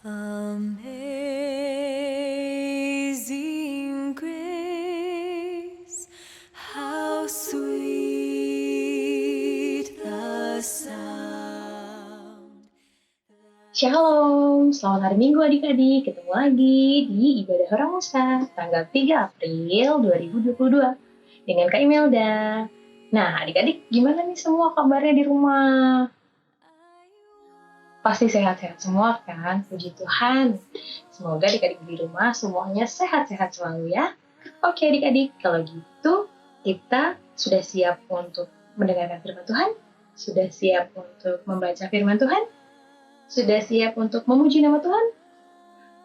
Amazing grace, how sweet the sound. Shalom, selamat hari Minggu adik-adik. Ketemu lagi di Ibadah Hora Musa, tanggal 3 April 2022 dengan Kak Imelda. Nah, adik-adik gimana nih semua kabarnya di rumah? Pasti sehat-sehat semua kan? Puji Tuhan. Semoga adik-adik di rumah semuanya sehat-sehat selalu ya. Oke adik-adik, kalau gitu kita sudah siap untuk mendengarkan firman Tuhan? Sudah siap untuk membaca firman Tuhan? Sudah siap untuk memuji nama Tuhan?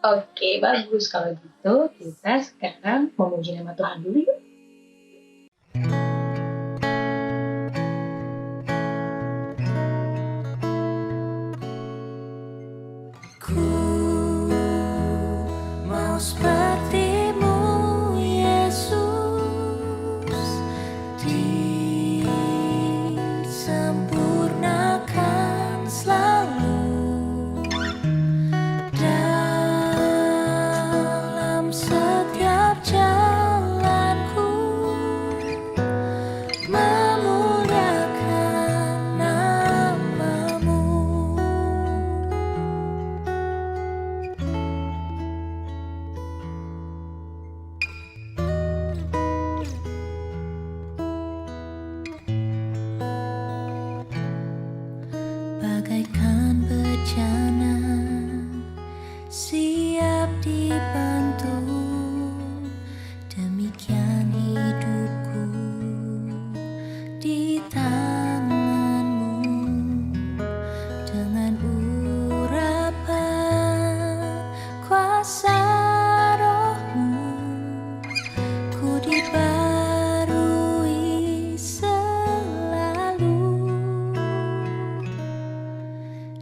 Oke, bagus. Kalau gitu, kita sekarang memuji nama Tuhan dulu yuk. Ku mau seperti-Mu, Yesus, disempurnakan selalu dalam setiap jalanku, memuliakan nama-Mu. Bagaikan bejana siap dibentuk, demikian hidupku di tangan-Mu. Dengan urapan kuasa Roh-Mu, ku dibarui selalu.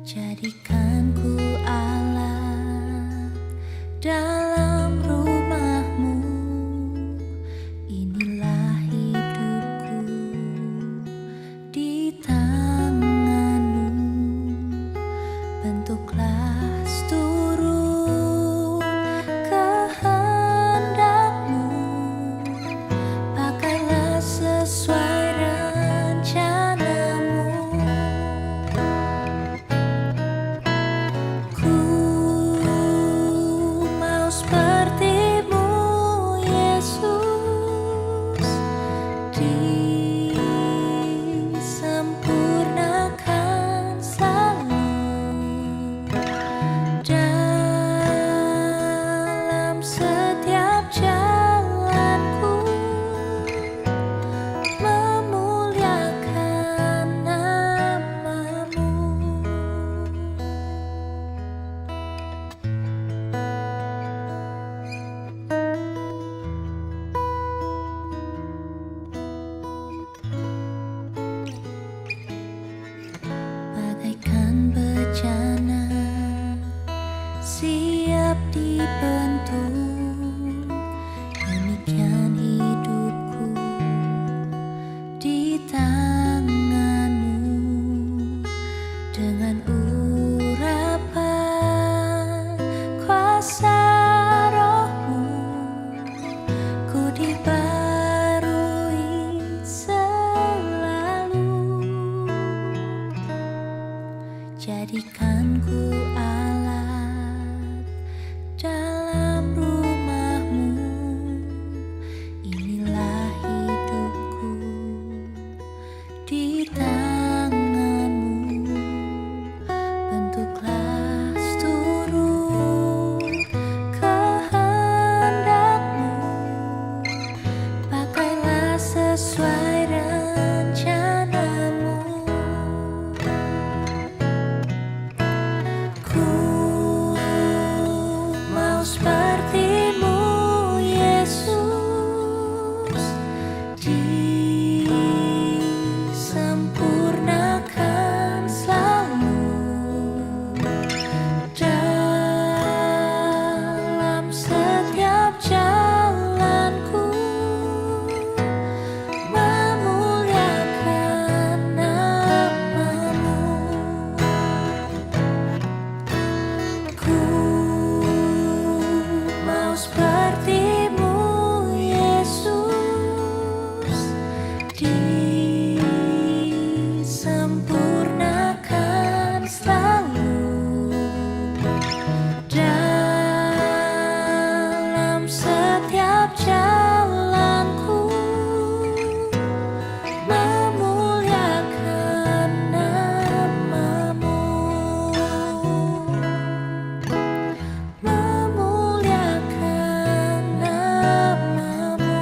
Jadikan ku alat dalam rumah-Mu. Inilah hidupku di tangan-Mu. Bentuklah seturut kehendak-Mu. Pakailah sesuai rencana-Mu. Ku mau seperti-Mu, Yesus, disempurnakan selalu dalam setiap jalanku, memuliakan nama-Mu. Bagaikan bejana siap dibentuk, demikian hidupku di tangan-Mu. Dengan urapan kuasa Roh-Mu, ku dibarui selalu. Jadikan ku alat dalam dalam setiap jalanku, memuliakan namamu, memuliakan namamu,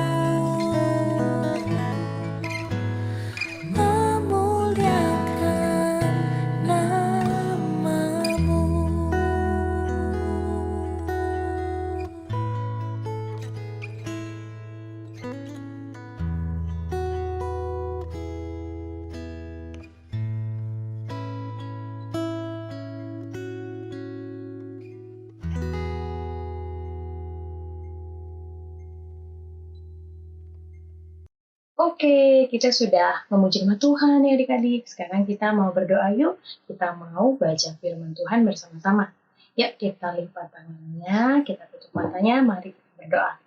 memuliakan namamu. Oke, kita sudah memuji nama Tuhan ya adik-adik. Sekarang kita mau berdoa yuk. Kita mau baca firman Tuhan bersama-sama. Yuk kita lipat tangannya, kita tutup matanya, mari kita berdoa.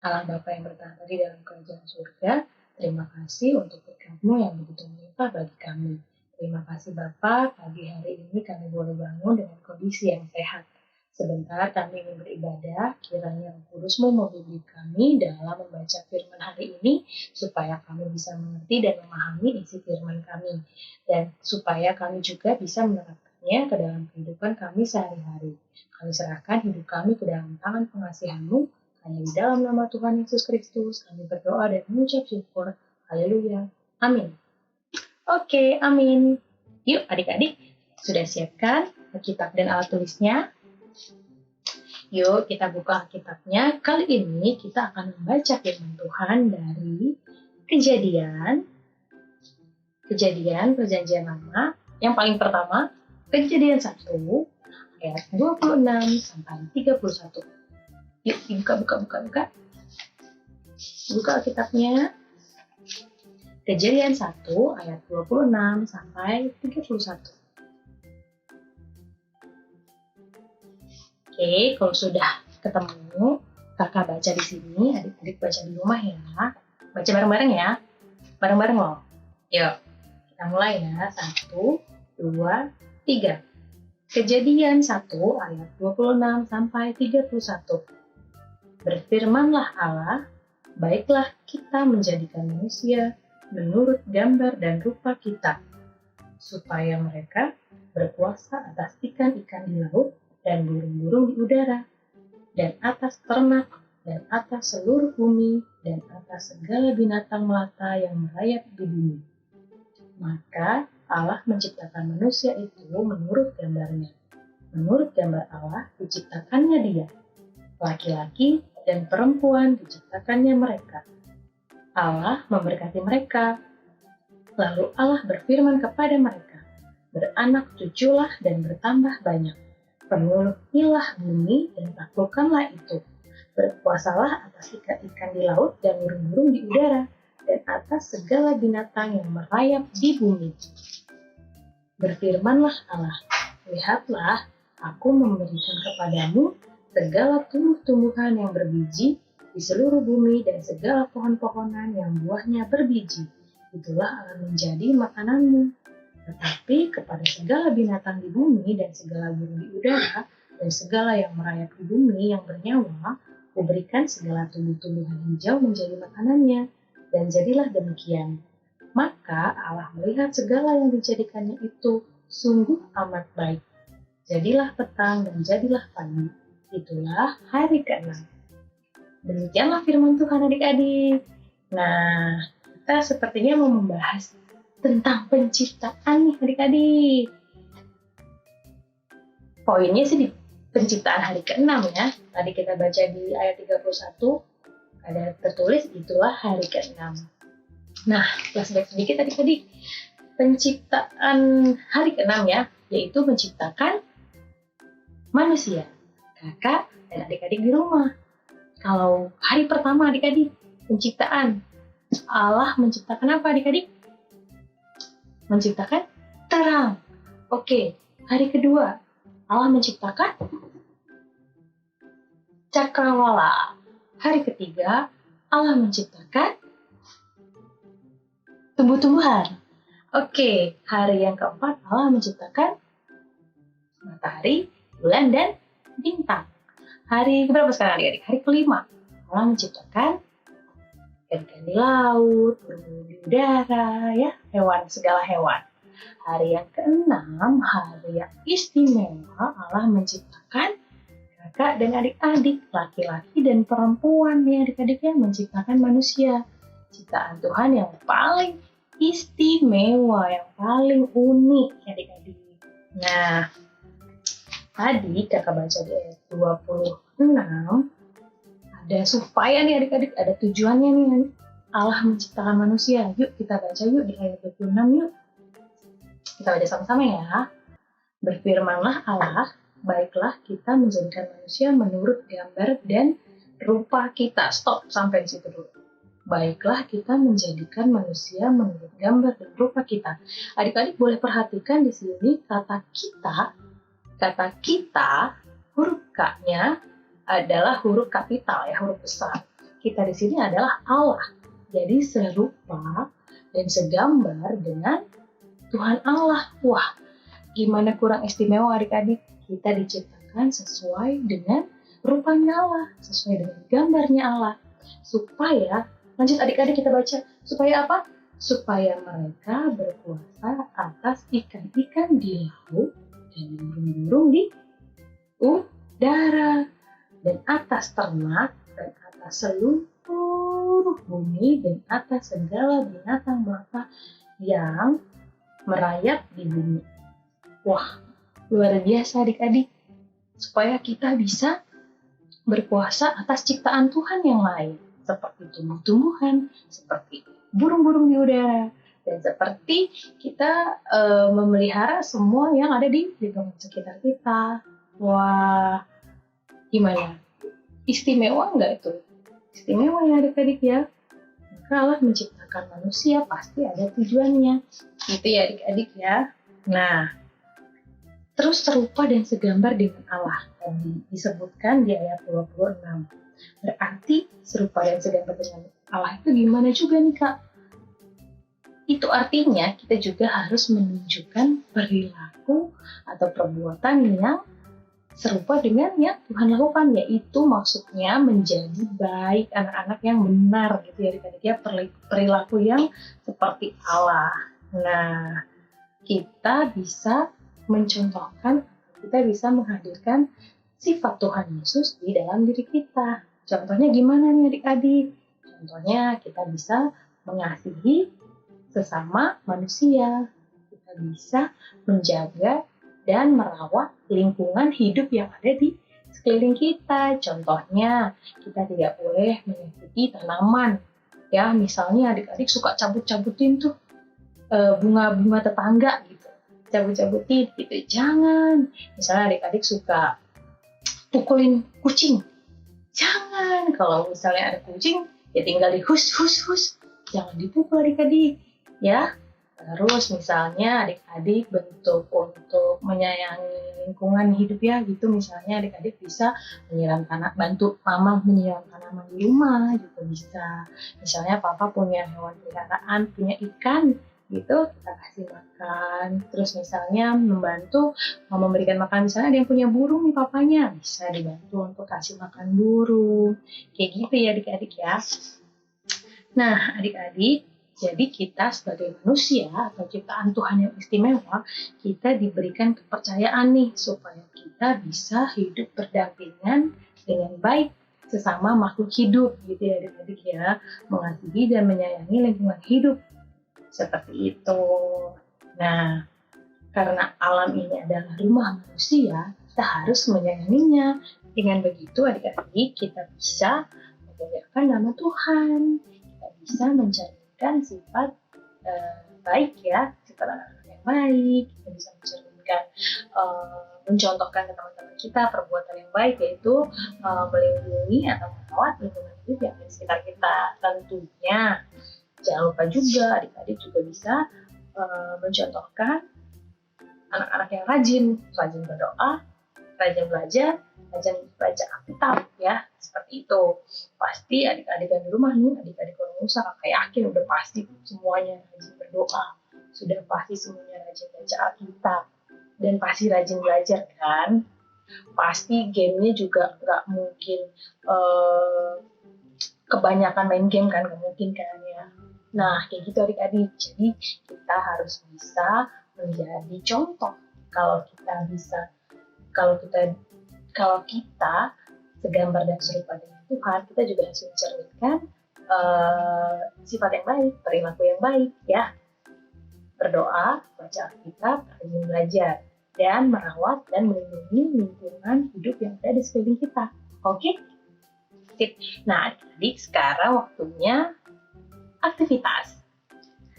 Allah Bapa yang bertahta di dalam kerajaan surga, terima kasih untuk berkat-Mu yang begitu melimpah bagi kami. Terima kasih Bapa, pagi hari ini kami boleh bangun dengan kondisi yang sehat. Sebentar kami ingin beribadah, kiranya Roh Kudus-Mu membimbing kami dalam membaca firman hari ini, supaya kami bisa mengerti dan memahami isi firman kami, dan supaya kami juga bisa menerapkannya ke dalam kehidupan kami sehari-hari. Kami serahkan hidup kami ke dalam tangan pengasihan-Mu, hanya di dalam nama Tuhan Yesus Kristus, kami berdoa dan mengucap syukur. Haleluya. Amin. Oke, amin. Yuk adik-adik, sudah siapkan Alkitab dan alat tulisnya? Yuk kita buka Alkitabnya. Kali ini kita akan membaca firman Tuhan dari Kejadian Perjanjian Lama. Yang paling pertama, Kejadian 1 ayat 26 sampai 31. Yuk buka. Buka Alkitabnya. Kejadian 1 ayat 26 sampai 31. Oke, kalau sudah ketemu, kakak baca di sini, adik-adik baca di rumah ya. Baca bareng-bareng ya. Bareng-bareng loh. Yuk, kita mulai ya. 1, 2, 3. Kejadian 1 ayat 26 sampai 31. Berfirmanlah Allah, baiklah kita menjadikan manusia menurut gambar dan rupa kita, supaya mereka berkuasa atas ikan-ikan di laut, dan burung-burung di udara, dan atas ternak, dan atas seluruh bumi, dan atas segala binatang melata yang merayap di bumi. Maka Allah menciptakan manusia itu menurut gambarnya. Menurut gambar Allah diciptakannya dia. Laki-laki dan perempuan diciptakannya mereka. Allah memberkati mereka. Lalu Allah berfirman kepada mereka, beranak cuculah dan bertambah banyak. Penuhilah bumi dan taklukkanlah itu. Berkuasalah atas ikan-ikan di laut dan burung-burung di udara, dan atas segala binatang yang merayap di bumi. Berfirmanlah Allah, lihatlah, aku memberikan kepadamu segala tumbuh-tumbuhan yang berbiji di seluruh bumi dan segala pohon-pohonan yang buahnya berbiji. Itulah akan menjadi makananmu. Tetapi kepada segala binatang di bumi dan segala burung di udara dan segala yang merayap di bumi yang bernyawa, kuberikan segala tumbuh-tumbuhan hijau menjadi makanannya. Dan jadilah demikian. Maka Allah melihat segala yang dijadikannya itu sungguh amat baik. Jadilah petang dan jadilah pagi. Itulah hari ke-6. Demikianlah firman Tuhan adik-adik. Nah, kita sepertinya mau membahas tentang penciptaan nih adik-adik. Poinnya sih di penciptaan hari ke-6 ya. Tadi kita baca di ayat 31, ada tertulis itulah hari ke-6. Nah, flashback sedikit adik-adik. Penciptaan hari ke-6 ya, yaitu menciptakan manusia. Kakak dan adik-adik di rumah. Kalau hari pertama adik-adik, penciptaan. Allah menciptakan apa adik-adik? Menciptakan terang. Oke, hari kedua Allah menciptakan cakrawala. Hari ketiga Allah menciptakan tumbuh-tumbuhan. Oke, hari yang keempat Allah menciptakan matahari bulan, dan bintang. Hari keberapa sekarang adik-adik? Hari kelima. Allah menciptakan ikan di laut, burung di udara, ya, hewan, segala hewan. Hari yang keenam, hari yang istimewa, Allah menciptakan kakak dan adik-adik, laki-laki dan perempuan, ya adik-adik, ya, menciptakan manusia. Ciptaan Tuhan yang paling istimewa, yang paling unik, adik-adik. Nah, tadi kakak baca di ayat 26, ada supaya nih adik-adik, ada tujuannya nih Allah menciptakan manusia. Yuk kita baca yuk di ayat 26 yuk. Kita baca sama-sama ya. Berfirmanlah Allah, baiklah kita menjadikan manusia menurut gambar dan rupa kita. Stop, sampai di situ dulu. Baiklah kita menjadikan manusia menurut gambar dan rupa kita. Adik-adik boleh perhatikan di sini kata kita, huruf K-nya adalah huruf kapital, ya, huruf besar. Kita di sini adalah Allah. Jadi serupa dan segambar dengan Tuhan Allah. Wah, gimana kurang istimewa adik-adik? Kita diciptakan sesuai dengan rupanya Allah, sesuai dengan gambarnya Allah. Supaya, lanjut adik-adik kita baca, supaya apa? Supaya mereka berkuasa atas ikan-ikan di laut dan burung-burung di udara, dan atas ternak, dan atas seluruh bumi, dan atas segala binatang melata yang merayap di bumi. Wah, luar biasa adik-adik. Supaya kita bisa berkuasa atas ciptaan Tuhan yang lain, seperti tumbuh-tumbuhan, seperti burung-burung di udara, dan seperti kita memelihara semua yang ada di lingkungan sekitar kita. Wah, gimana? Istimewa nggak itu? Istimewa ya adik-adik ya. Maka Allah menciptakan manusia pasti ada tujuannya. Gitu ya adik-adik ya. Nah, terus serupa dan segambar dengan Allah. Tadi disebutkan di ayat 26. Berarti serupa dan segambar dengan Allah itu gimana juga nih Kak? Itu artinya kita juga harus menunjukkan perilaku atau perbuatan yang serupa dengan yang Tuhan lakukan, yaitu maksudnya menjadi baik, anak-anak yang benar gitu ya adik-adik ya, perilaku yang seperti Allah. Nah, kita bisa mencontohkan, kita bisa menghadirkan sifat Tuhan Yesus di dalam diri kita. Contohnya gimana nih adik-adik? Contohnya kita bisa mengasihi sesama manusia. Kita bisa menjaga dan merawat lingkungan hidup yang ada di sekeliling kita. Contohnya, kita tidak boleh menyakiti tanaman. Ya, misalnya adik-adik suka cabut-cabutin tuh bunga-bunga tetangga gitu. Cabut-cabutin gitu. Jangan. Misalnya adik-adik suka pukulin kucing. Jangan. Kalau misalnya ada kucing, ya tinggal hus. Jangan dipukul adik-adik. Ya, terus misalnya adik-adik bentuk untuk menyayangi lingkungan hidup ya gitu, misalnya adik-adik bisa menyiram bantu mama menyiram tanaman di rumah juga bisa. Misalnya papa punya hewan peliharaan, punya ikan gitu, kita kasih makan. Terus misalnya membantu memberikan makan, misalnya ada yang punya burung nih papanya, bisa dibantu untuk kasih makan burung. Kayak gitu ya adik-adik ya. Nah adik-adik, jadi kita sebagai manusia atau ciptaan Tuhan yang istimewa, kita diberikan kepercayaan nih supaya kita bisa hidup berdampingan dengan baik sesama makhluk hidup gitu ya adik-adik ya, mengasihi dan menyayangi lingkungan hidup seperti itu. Nah, karena alam ini adalah rumah manusia, kita harus menyayanginya. Dengan begitu adik-adik kita bisa memuliakan nama Tuhan, kita bisa menceritakan sifat baik ya, sifat anak-anak yang baik, kita bisa mencontohkan ke teman-teman kita perbuatan yang baik, yaitu melindungi atau merawat lingkungan hidup yang ada di sekitar kita. Tentunya jangan lupa juga adik-adik juga bisa mencontohkan anak-anak yang rajin berdoa, rajin belajar, rajin baca Alkitab ya, seperti itu. Pasti adik-adik yang di rumah nih, adik-adik orang Nusa, kakak yakin udah pasti semuanya rajin berdoa, sudah pasti semuanya rajin baca Alkitab, dan pasti rajin belajar kan. Pasti gamenya juga nggak mungkin kebanyakan main game kan, nggak mungkin kan ya. Nah, kayak gitu adik-adik. Jadi kita harus bisa menjadi contoh. Kalau kita bisa, kalau kita kalau kita segambar dan serupa dengan Tuhan, kita juga harus mencerminkan sifat yang baik, perilaku yang baik ya. Berdoa, baca Alkitab, rajin belajar, dan merawat dan melindungi lingkungan hidup yang ada di sekeliling kita. Oke? Sip. Nah, adik-adik, sekarang waktunya aktivitas.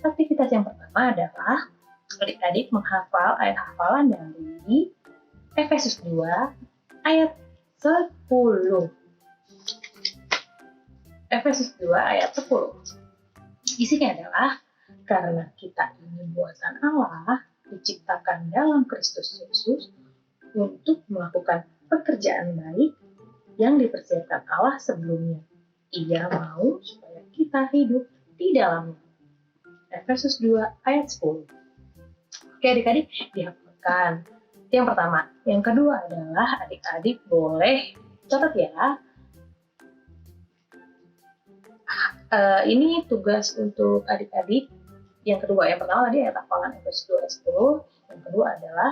Aktivitas yang pertama adalah adik-adik menghafal ayat hafalan dari Efesus 2 ayat 10. Efesus 2 ayat 10. Isinya adalah, karena kita ini buatan Allah, diciptakan dalam Kristus Yesus untuk melakukan pekerjaan baik yang dipersiapkan Allah sebelumnya. Ia mau supaya kita hidup di dalamnya. Efesus 2 ayat 10. Oke adik-adik, dihafalkan. Itu yang pertama. Yang kedua adalah adik-adik boleh catat ya. Ini tugas untuk adik-adik. Yang kedua, yang pertama tadi ayat hafalan Efesus 2 ayat 10. Yang kedua adalah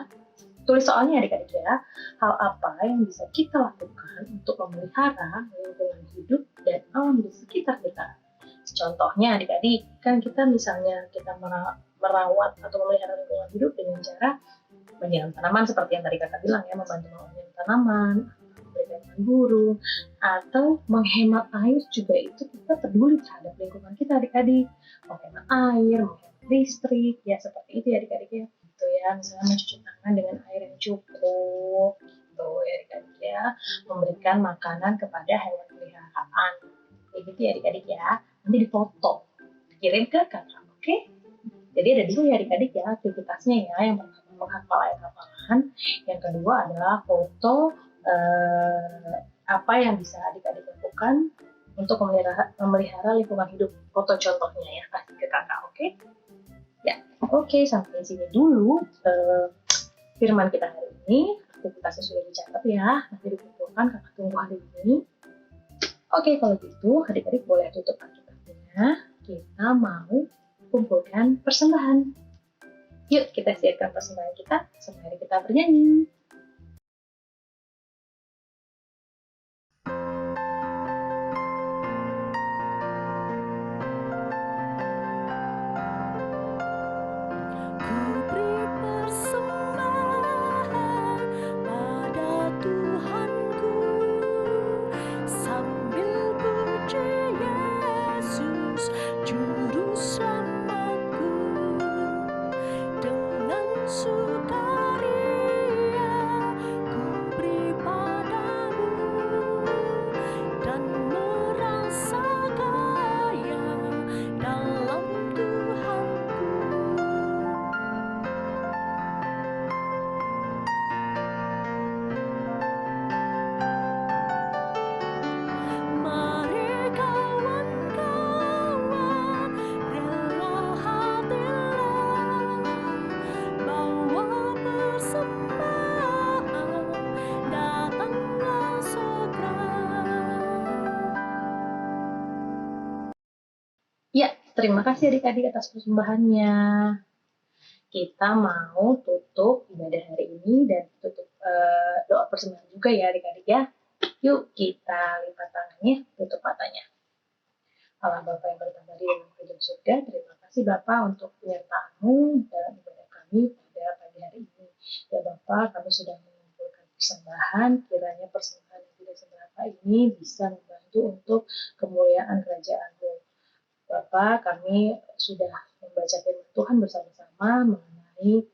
tulis soalnya adik-adik ya. Hal apa yang bisa kita lakukan untuk memelihara lingkungan hidup dan alam di sekitar kita. Contohnya adik-adik, kan kita misalnya kita merawat atau memelihara lingkungan hidup dengan cara menyiram tanaman seperti yang tadi kakak bilang ya, membantu menyiram tanaman, memberikan burung, atau menghemat air juga itu kita peduli terhadap lingkungan kita adik-adik. Menghemat air, menghemat listrik, ya seperti itu ya adik-adik ya. Gitu ya, misalnya mencuci tangan dengan air yang cukup, gitu ya adik-adik ya. Memberikan makanan kepada hewan peliharaan. Kayak gitu ya adik-adik ya. Nanti difoto, kirim ke kakak, oke? Jadi ada dulu ya adik-adik ya aktivitasnya ya. Yang pertama menghafal ayat hafalan, yang kedua adalah foto apa yang bisa adik-adik lakukan untuk memelihara lingkungan hidup. Foto contohnya ya, kasih ke kakak, oke? Ya, oke, sampai sini dulu firman kita hari ini. Aktivitasnya sudah dicatat ya, nanti dikumpulkan, kakak tunggu hari ini. Oke, kalau gitu adik-adik boleh tutup Alkitabnya. Kita mau kumpulkan persembahan. Yuk kita siapkan persembahan kita, sembari kita bernyanyi. Ku beri persembahan pada Tuhanku, sambil puji Yesus Juru Selamatku. Dengan sukaria ku beri padamu, dan merasa kaya dalam Tuhanku. Mari kawan-kawan, rela hatilah, bawa persembahan, datanglah segera. Ya, terima kasih adik-adik atas persembahannya. Kita mau tutup ibadah hari ini dan tutup doa persembahan juga ya adik-adik ya. Yuk kita lipat tangannya, tutup matanya. Allah Bapa yang bertambah di dalam kerajaan surga, terima kasih Bapa untuk penyertaan-Mu dalam ibadah kami pada pagi hari ini. Ya Bapa, kami sudah mengumpulkan persembahan, kiranya persembahan yang tidak seberapa ini bisa membantu untuk kemuliaan kerajaan-Mu. Bapa, kami sudah membaca firman Tuhan bersama-sama mengenai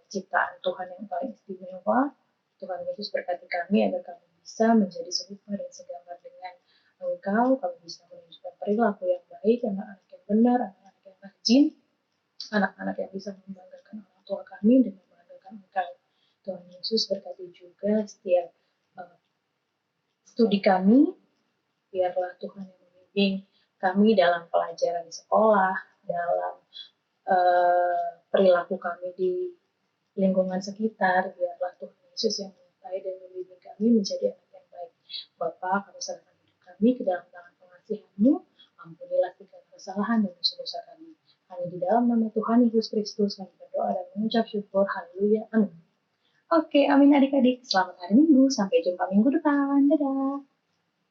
ciptaan Tuhan yang paling istimewa. Tuhan Yesus berkati kami agar kami bisa menjadi serupa dan segambar dengan Engkau. Kami bisa menunjukkan perilaku yang baik, anak-anak yang benar, anak-anak yang rajin, anak-anak yang bisa membanggakan orang tua kami dan membanggakan Engkau. Tuhan Yesus berkati juga setiap studi kami. Biarlah Tuhan yang membimbing kami dalam pelajaran di sekolah, dalam perilaku kami di lingkungan sekitar. Biarlah Tuhan Yesus yang menyertai dan membimbing kami menjadi anak yang baik. Bapa, kami serahkan hidup kami ke dalam tangan pengasihan-Mu. Ampunilah segala kesalahan dan dosa-dosa kami. Hanya di dalam nama Tuhan Yesus Kristus kami berdoa dan mengucap syukur. Haleluya. Amin. Oke, amin adik-adik. Selamat hari Minggu. Sampai jumpa minggu depan. Dadah.